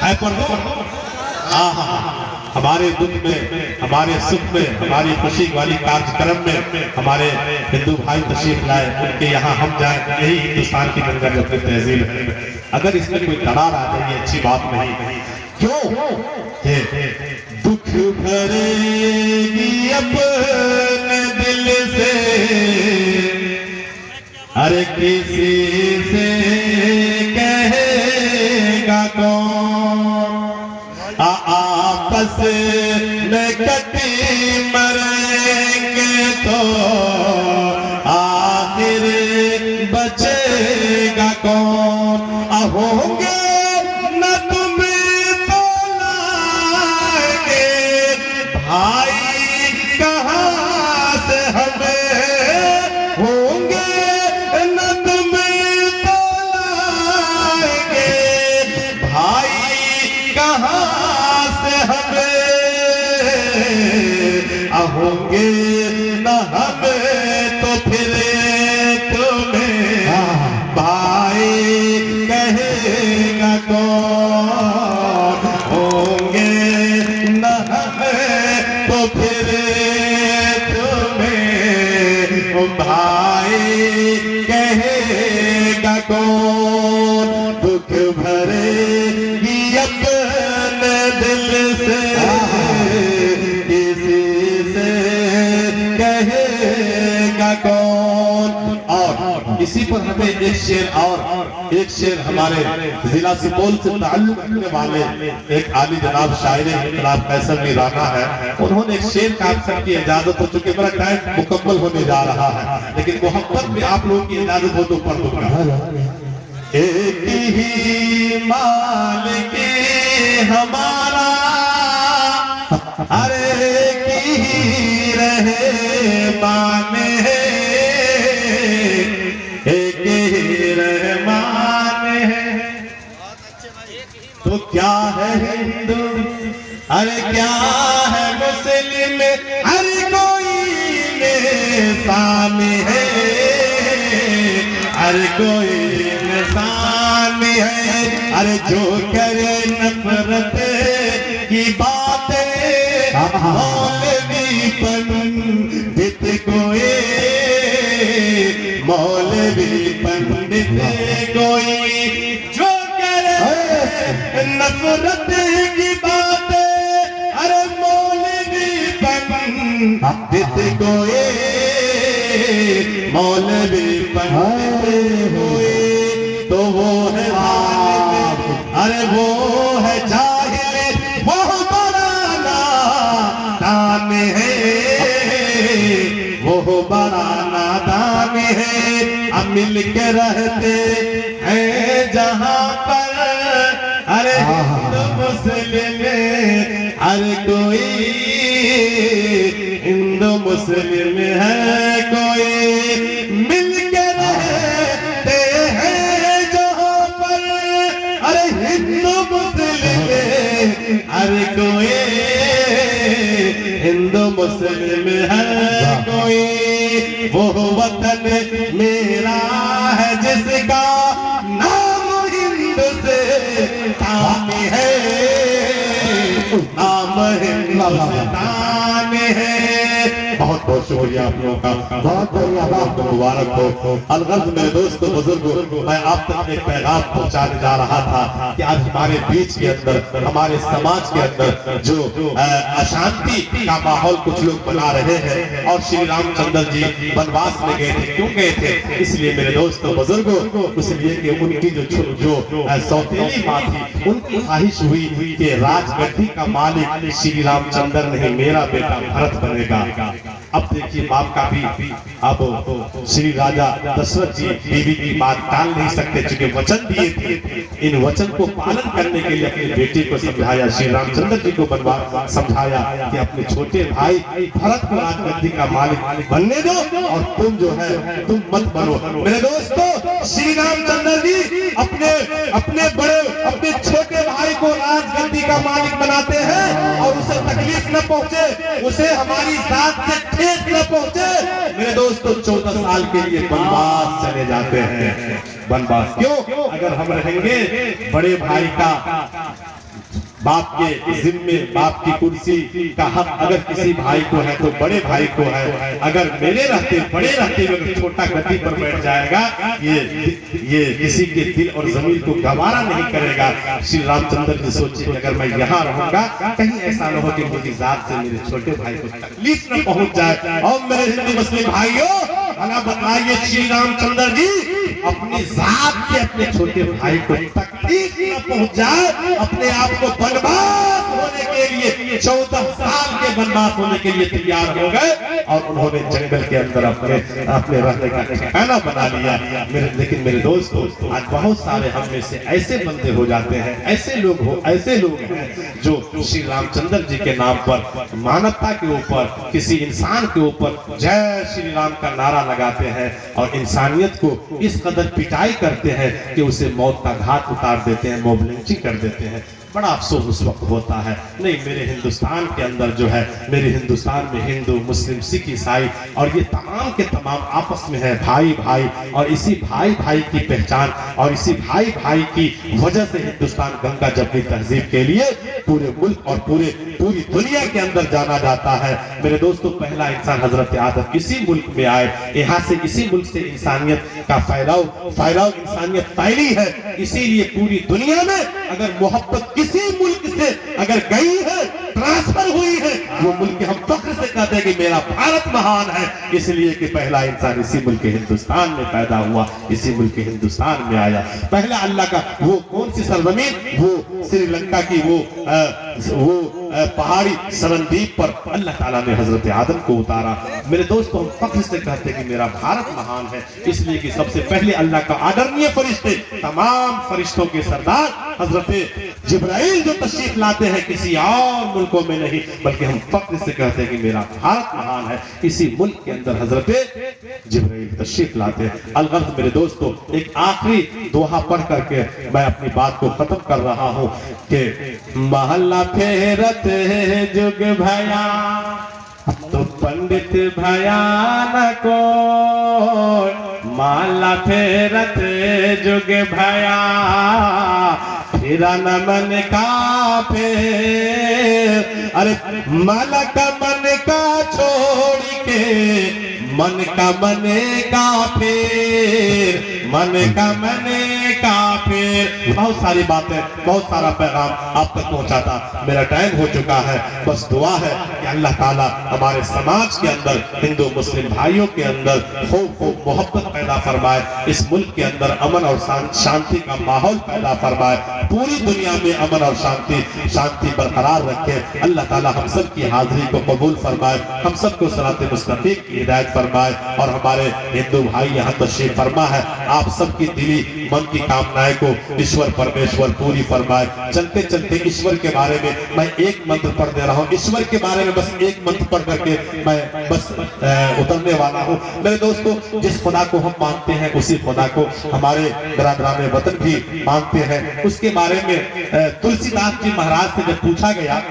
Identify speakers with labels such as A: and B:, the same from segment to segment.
A: है पढ़ दो। हाँ हाँ, हमारे दुख में, हमारे सुख में, हमारी खुशी वाली कार्यक्रम में हमारे हिंदू भाई तशरीफ लाए, उनके यहाँ हम जाए, यही हिंदुस्तान की गंगा जमनी तहजीब है। अगर इसमें कोई दरार आ जाए ये अच्छी बात नहीं। क्यों ये दुख भरेगी अपने दिल से, अरे किसी से कहेगा कौन, आपस में कटी मरेंगे तो आखिर बचेगा कौन। होंगे न तुम तो लाएंगे भाई कहाँ से हमें, होंगे न तुम तो लाएंगे भाई कहाँ से हमें, होंगे न हमें तो फिर तुम्हें भाई कहेगा कौन, होंगे न हमें तो फिर तुम्हें भाई कहेगा कौन। दुख भरेगी अपने दिल से, किसी से कहेगा कौन। और इसी पर हमें एक शेर हमारे जिला सुपौल से ताल्लुक रखने वाले एक आली जनाब शायर इनकलाब फैसल मीराना है, उन्होंने एक शेर का अक्सर की इजाजत हो चुकी, मेरा टाइम मुकम्मल होने जा रहा है, लेकिन मोहब्बत में आप लोगों की इजाजत हो तो पढ़ दूंगा। एक ही मालिक हमारा, अरे एक ही रहमान है, एक ही रहमान है। तो क्या है हिंदू, अरे क्या है मुस्लिम, हर कोई इंसान है, हर कोई इंसान है। अरे जो करे नफरत की बातें, मौलवी पंडित कोई, मौलवी पंडित कोई, जो करे नफरत की बातें, अरे मौलवी पंडित कोई, मौलवी पंडित कोई, तो वो है जाहिल, अरे वो है जाहिल, वो बड़ा नादान है, वो बड़ा नादान है। अब मिल के रहते हैं जहाँ पर, अरे हिंदू मुस्लिम हर कोई, हिंदू मुस्लिम है कोई, मिल के रहते हैं जहाँ पर, अरे हिंदू मुस्लिम हर कोई, हिंदू मुस्लिम है कोई। वो वतन मेरा है जिसका नाम हिंदुस्तान है, नाम हिंदुस्तान है। बहुत बहुत शुक्रिया आप लोगों का, बहुत बहुत मुबारक हो। अलगर्ज मेरे दोस्तों बुजुर्गों, मैं आप तक एक पैगाम पहुंचाने जा रहा था कि आज हमारे बीच के अंदर, हमारे समाज के अंदर जो अशांति का माहौल कुछ लोग बना रहे हैं, और श्री रामचंद्र जी वनवास में गए थे, क्यों गए थे? इसलिए मेरे दोस्तों बुजुर्गों, इसलिए कि उनकी जो सौतेली माँ थी, उनकी ख्वाहिश हुई कि राजगद्दी का मालिक श्री रामचंद्र नहीं, मेरा बेटा भरत बनेगा। अब देखिए बाप का भी, अब श्री राजा दशरथ जी बीवी की बात टाल नहीं सकते, चूंकि वचन दिए थे। इन वचन को पालन करने के लिए अपने बेटे को समझाया, श्री रामचंद्र जी को समझाया कि अपने छोटे भाई भरत को राजगद्दी का मालिक बनने दो, और तुम जो है तुम मत बनो। मेरे दोस्तों, श्री रामचंद्र जी अपने छोटे भाई को राजगद्दी का मालिक बनाते हैं, और उसे तकलीफ न पहुंचे, उसे हमारी जात से ठेस न पहुंचे। मेरे दोस्तों 14 साल के लिए वनवास चले जाते हैं। वनवास क्यों? अगर हम रहेंगे बड़े भाई का बाप के जिम्मे, बाप की कुर्सी का हक अगर किसी भाई को है तो बड़े भाई को है। अगर मेरे रहते बड़े रहते हुए छोटा गद्दी पर बैठ जाएगा, ये किसी के दिल और जमीन को गवारा नहीं करेगा। श्री रामचंद्र जी सोचिए, अगर मैं यहाँ रहूंगा कहीं ऐसा न हो कि मेरी जात से मेरे छोटे भाई को तकलीफ न पहुंच जाए। और मेरे हिंदू मुस्लिम भाइयों, भला बताइए श्री रामचंद्र जी अपनी जात से अपने छोटे भाई को तकलीफ न पहुंच जाए, अपने आप को बनवास होने के लिए 14 साल के बनवास होने के लिए तैयार हो गए और उन्होंने जंगल के अंदर अपने रहने का ठिकाना बना लिया। लेकिन मेरे दोस्तों, आज बहुत सारे हम में से ऐसे बंदे हो जाते हैं, ऐसे लोग हैं जो श्री रामचंद्र जी के नाम पर मानवता के ऊपर, किसी इंसान के ऊपर जय श्री राम का नारा लगाते हैं और इंसानियत को इस कदर पिटाई करते हैं कि उसे मौत का घाट उतार देते हैं, मोब लिंचिंग कर देते हैं। बड़ा अफसोस उस वक्त होता है। नहीं, मेरे हिंदुस्तान के अंदर जो है, मेरे हिंदुस्तान में हिंदू, मुस्लिम, सिख, ईसाई और ये तमाम के तमाम आपस में है भाई भाई, और इसी भाई भाई की पहचान और इसी भाई भाई की वजह से हिंदुस्तान गंगा जमुनी तहजीब के लिए पूरे मुल्क और पूरी दुनिया के अंदर जाना जाता है। मेरे दोस्तों, पहला इंसान हजरत आदम इसी मुल्क में आए, यहाँ से इसी मुल्क से इंसानियत का फैलाव इंसानियत फैली है। इसीलिए पूरी दुनिया में अगर मोहब्बत किसी मुल्क से अगर गई है, ट्रांसफर हुई है, वो मुल्क हम फख्र से कहते हैं कि मेरा भारत महान है, इसलिए कि पहला इंसान इसी मुल्क हिंदुस्तान में पैदा हुआ, इसी मुल्क हिंदुस्तान में आया। पहला अल्लाह का वो कौन सी सरजमीन, वो श्रीलंका की वो पहाड़ी सरनदीप पर अल्लाह ताला ने हजरत आदम को उतारा। मेरे दोस्तों, हम फख्र से कहते हैं कि मेरा भारत महान है, इसलिए कि सबसे पहले अल्लाह का आदरणीय फरिश्ते, तमाम फरिश्तों के सरदार हजरत जिब्राइल जो तशरीफ लाते हैं किसी और मुल्कों में नहीं, बल्कि हम फख्र से कहते हैं कि मेरा भारत महान है, इसी मुल्क के अंदर हजरत जिब्राइल तशरीफ लाते हैं। अलगर्ज मेरे दोस्तों, एक आखिरी दोहा पढ़ करके मैं अपनी बात को खत्म कर रहा हूँ कि महल्ला फेरत जुग भया, तो पंडित भया न को, माला फेरत जुग भया, फिरा न मन का फेर। अरे माला का मन का छोड़ के मन का मने का फेर, मन का मने का फेर। बहुत सारी बातें, बहुत सारा पैगाम आप तक पहुंचाता मेरा टाइम हो चुका है। बस दुआ है कि अल्लाह ताला हमारे समाज के अंदर, हिंदू मुस्लिम भाइयों के अंदर खूब मोहब्बत पैदा फरमाए, इस मुल्क के अंदर अमन और शांति का माहौल पैदा फरमाए, पूरी दुनिया में अमन और शांति बरकरार रखे। अल्लाह ताला हम सब की हाजिरी को कबूल फरमाए, हम सबको सिरात मुस्तकीम की हिदायत फरमाए, और हमारे हिंदू भाई यहाँ तशरीफ फरमा है, आप सबकी दिली मन की कामनाएं को ईश्वर परमेश्वर पूरी फरमाए। चलते चलते ईश्वर के बारे में मैं एक मंत्र पढ़ दे रहा हूँ, ईश्वर के बारे में बस एक मंत्र पढ़ करके मैं बस उतरने वाला हूँ। मेरे दोस्तों, जिस खुदा को हम मानते हैं उसी खुदा को हमारे बिरादरान वतन भी मानते हैं। उसके बारे में तुलसीदास जी महाराज से जब पूछा गया,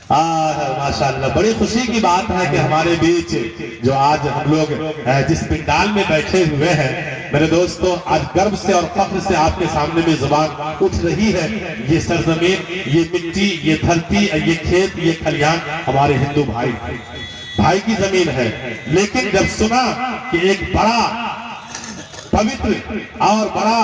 A: माशाअल्लाह, बड़ी खुशी की बात है कि हमारे बीच जो आज हम लोग जिस पिंडाल में बैठे हुए हैं, मेरे दोस्तों, आज गर्व से और फख्र से आपके सामने में जुबान उठ रही है। ये सरजमीन, ये मिट्टी, ये धरती, ये खेत, ये खलियान हमारे हिंदू भाई की जमीन है। लेकिन जब सुना कि एक बड़ा पवित्र और बड़ा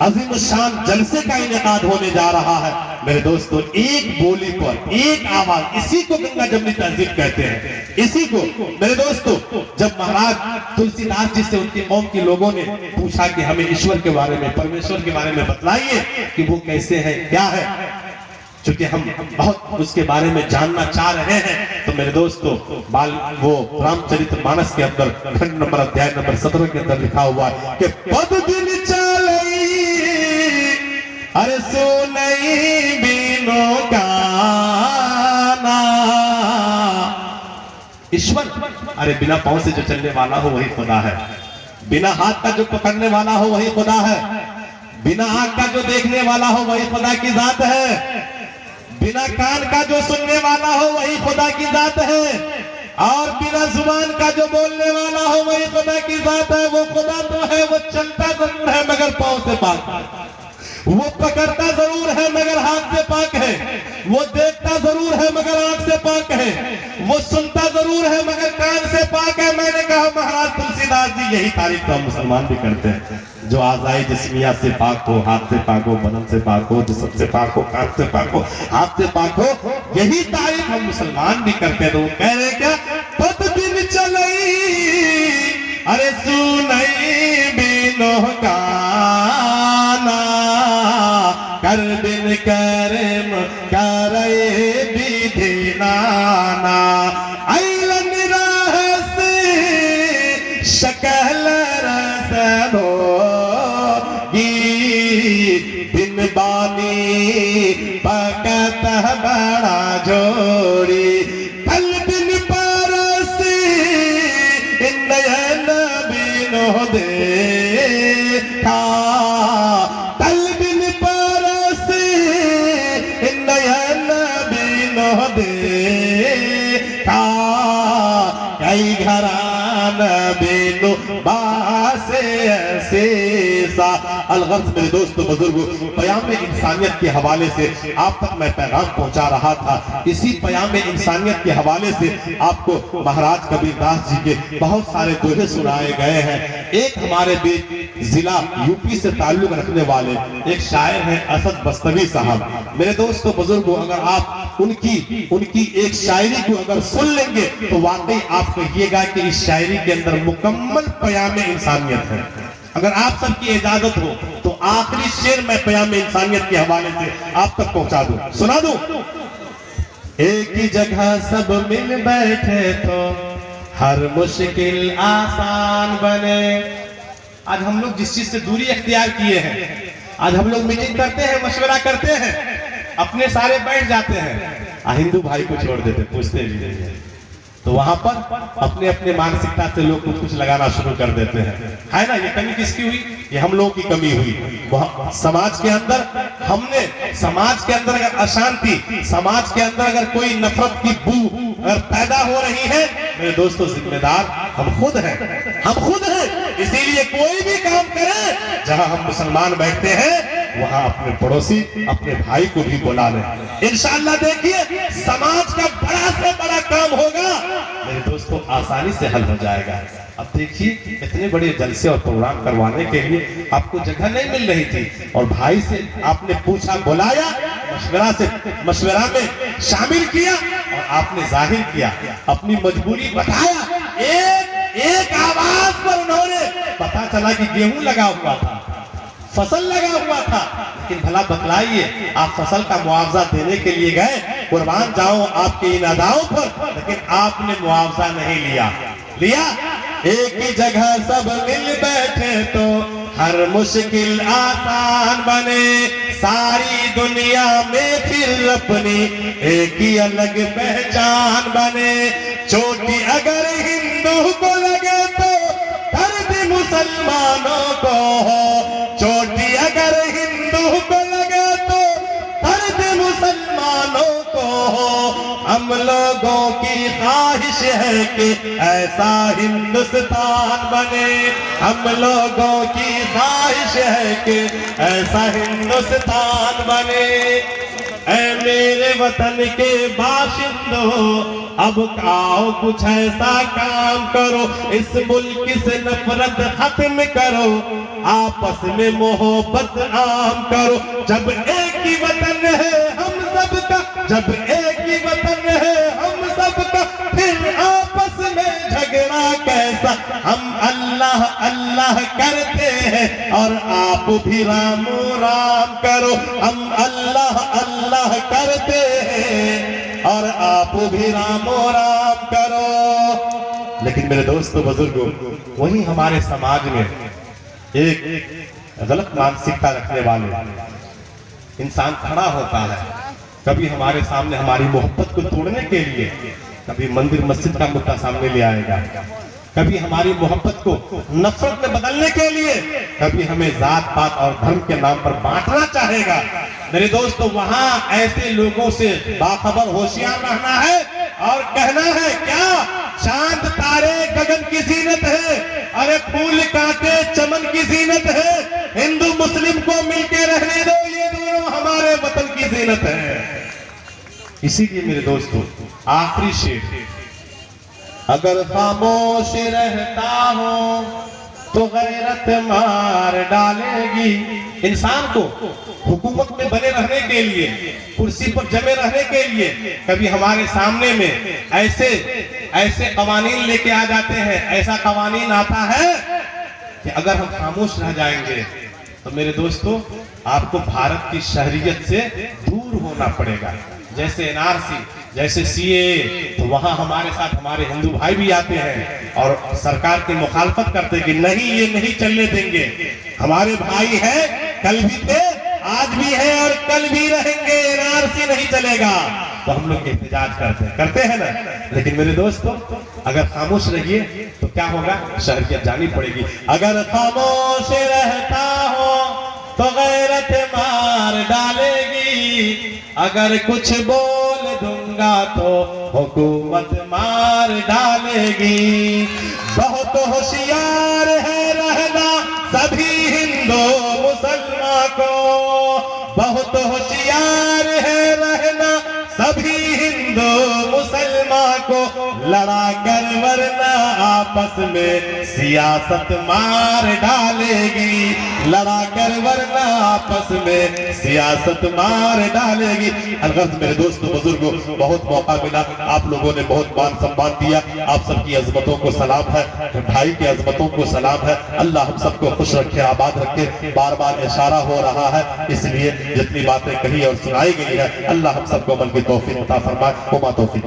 A: अजीम शान जलसे का इनेकाद होने जा रहा है, मेरे दोस्तों, एक बोली पर एक आवाज, इसी को गंगा जमुनी तहजीब कहते हैं। इसी को मेरे दोस्तों, जब महाराज तुलसीदास जी से उनकी कौम के लोगों ने पूछा कि हमें ईश्वर के बारे में, परमेश्वर के बारे में बतलाइए कि वो कैसे है, क्या है, चूंकि हम बहुत उसके बारे में जानना चाह रहे हैं, तो मेरे दोस्तों, वो रामचरित मानस के अंदर खंड नंबर अध्याय नंबर 17 के अंदर लिखा हुआ है कि पद दिन अरे सुनई बिनो गाना। ईश्वर, अरे बिना पांव से जो चलने वाला हो वही खुदा है, बिना हाथ का जो पकड़ने वाला हो वही खुदा है, बिना आंख का जो देखने वाला हो वही खुदा की जात है, बिना कान का जो सुनने वाला हो वही खुदा की जात है, और बिना जुबान का जो बोलने वाला हो वही खुदा की जात है। वो खुदा तो है, वो चलता जरूर है मगर पांव से पाक है, वो पकड़ता जरूर है मगर हाथ से पाक है, वो देखता जरूर है मगर आंख से पाक है, वो सुनता जरूर है मगर कान से पाक है। मैंने कहा महाराज तुलसीदास जी यही तारीफ तो हम मुसलमान भी करते हैं, जो आज़ाए जिस्मिया से पाक हो, हाथ से पाक हो, बदन से पाक हो, जिस्म से पाक हो, कान से पाक हो, हाथ से पाक हो, यही तारीफ हम मुसलमान भी करते हैं। तो कह रहे क्या, पद बिन चलई अरे सुनई बिनो गाना, कर बिन करम करे विधि नाना, ऐलन रहस शकल रस भोगी, बिन बानी पकत बड़ा जोड़ी, तल बिन परस नयन बिनो देखा, तल बिन परस नयन बिनो देखा, कई घरान बिनु बासे ऐसा। अलगर्ज मेरे दोस्तों बुजुर्गों, पयाम इंसानियत के हवाले से आप तक मैं पैगाम पहुंचा रहा था। इसी पयाम इंसानियत के हवाले से आपको महाराज कबीरदास जी के बहुत सारे दोहे सुनाए गए हैं। एक हमारे बीच जिला यूपी से ताल्लुक रखने वाले एक शायर हैं असद बस्तवी साहब। मेरे दोस्तों बुजुर्गों, अगर आप उनकी एक शायरी को अगर सुन लेंगे तो वाकई आप कहिएगा कि इस शायरी के अंदर मुकम्मल पयाम इंसानियत है। अगर आप सबकी इजाजत हो तो आखिरी शेर मैं पयाम इंसानियत के हवाले से आप तक पहुंचा दूं, सुना दूं। एक ही जगह सब मिल बैठे तो हर मुश्किल आसान बने। आज हम लोग जिस चीज से दूरी अख्तियार किए हैं, आज हम लोग मीटिंग करते हैं, मशवरा करते हैं, अपने सारे बैठ जाते हैं, हिंदू भाई को छोड़ देते, पूछते भी नहीं है। तो वहां पर अपने अपने मानसिकता से लोग कुछ लगाना शुरू कर देते हैं, है ना। ये कमी किसकी हुई? ये हम लोगों की कमी हुई। समाज के अंदर समाज के अंदर अगर अशांति, समाज के अंदर अगर कोई नफरत की बू अगर पैदा हो रही है, मेरे दोस्तों जिम्मेदार हम खुद हैं। इसीलिए कोई भी काम करें, जहां हम मुसलमान बैठते हैं वहां अपने पड़ोसी, अपने भाई को भी बुला लें। इंशाअल्लाह देखिए समाज का बड़ा से बड़ा काम होगा मेरे दोस्तों, आसानी से हल हो जाएगा। अब देखिए इतने बड़े जलसे और प्रोग्राम करवाने के लिए आपको जगह नहीं मिल रही थी, और भाई से आपने पूछा, बुलाया, मशवरा में शामिल किया, और आपने जाहिर किया, अपनी मजबूरी बताया। एक आवाज पर उन्होंने पता चला कि गेहूं लगा हुआ था, फसल लगा हुआ था, लेकिन भला बतलाइए, आप फसल का मुआवजा देने के लिए गए, कुर्बान जाओ आपके इन अदाओं पर, लेकिन आपने मुआवजा नहीं लिया। एक ही जगह सब मिल बैठे तो हर मुश्किल आसान बने, सारी दुनिया में फिर अपनी एक ही अलग पहचान बने। चोटी अगर हिंदू को लगे तो दर्द मुसलमानों को हो, चोटी अगर हिंदू को लगे तो दर्द मुसलमानों को हो। हम लोगों की ख्वाहिश है कि ऐसा हिंदुस्तान बने, हम लोगों की ख्वाहिश है कि ऐसा हिंदुस्तान बने। ऐ मेरे वतन के बाशिंदों, अब आओ कुछ ऐसा काम करो, इस मुल्क से नफरत खत्म करो, आपस में मोहब्बत आम करो। जब एक ही वतन है हम सबका, जब एक ही वतन है हम सबका, फिर आपस में झगड़ा कैसा। हम अल्लाह अल्लाह करते हैं और आप भी रामो राम करो, हम अल्लाह अल्लाह करते हैं और आप भी रामो राम करो। लेकिन मेरे दोस्तों बुजुर्गों, वही हमारे समाज में एक गलत मानसिकता रखने वाले इंसान खड़ा होता है, कभी हमारे सामने हमारी मोहब्बत को तोड़ने के लिए, कभी मंदिर मस्जिद का मुद्दा सामने ले आएगा, कभी हमारी मोहब्बत को नफरत में बदलने के लिए, कभी हमें जात पात और धर्म के नाम पर बांटना चाहेगा। मेरे दोस्तों, वहां ऐसे लोगों से बाखबर होशियार रहना है। और कहना है क्या, चांद तारे गगन की जीनत है, अरे फूल कांटे चमन की जीनत है, हिंदू मुस्लिम को मिलके रहने दो, ये दोनों हमारे वतन की जीनत है। इसीलिए मेरे दोस्तों आखिरी शेर, अगर खामोश रहता हो तो गैरत मार डालेगी। इंसान को हुकूमत में बने रहने के लिए, कुर्सी पर जमे रहने के लिए कभी हमारे सामने में ऐसे कवानीन लेके आ जाते हैं, ऐसा कवानीन आता है कि अगर हम खामोश रह जाएंगे तो मेरे दोस्तों आपको भारत की शहरियत से दूर होना पड़ेगा। जैसे एनआरसी, जैसे सीए, तो वहां हमारे साथ हमारे हिंदू भाई भी आते हैं और सरकार की मुखालफत करते हैं कि नहीं, ये नहीं चलने देंगे, हमारे भाई हैं, कल भी थे, आज भी है और कल भी रहेंगे, एनआरसी नहीं चलेगा। तो हम लोग एहतजाज करते हैं ना। लेकिन मेरे दोस्तों अगर खामोश रहिए तो क्या होगा, शहरियत जानी पड़ेगी। अगर खामोश रहता हो तो गैरत मार डालेगी, अगर कुछ बोल दूंगा तो हुकूमत मार डालेगी। बहुत होशियार है रहना सभी हिंदू मुसलमान को, बहुत होशियार है रहना सभी हिंदू मुसलमान को, लड़ा कर वरना आपस में सियासत मार डालेगी, लड़ा कर वरना आपस में सियासत मार डालेगी। अलगर्ज मेरे दोस्तों बुजुर्गों, बहुत मौका मिला, आप लोगों ने बहुत मान सम्मान दिया, आप सबकी अजमतों को सलाम है, भाई की अजमतों को सलाम है। अल्लाह हम सबको खुश रखे, आबाद रखे। बार बार इशारा हो रहा है, इसलिए जितनी बातें कही और सुनाई गई है, अल्लाह हम सबको अमल की तौफीक अता फरमाए। तौफीक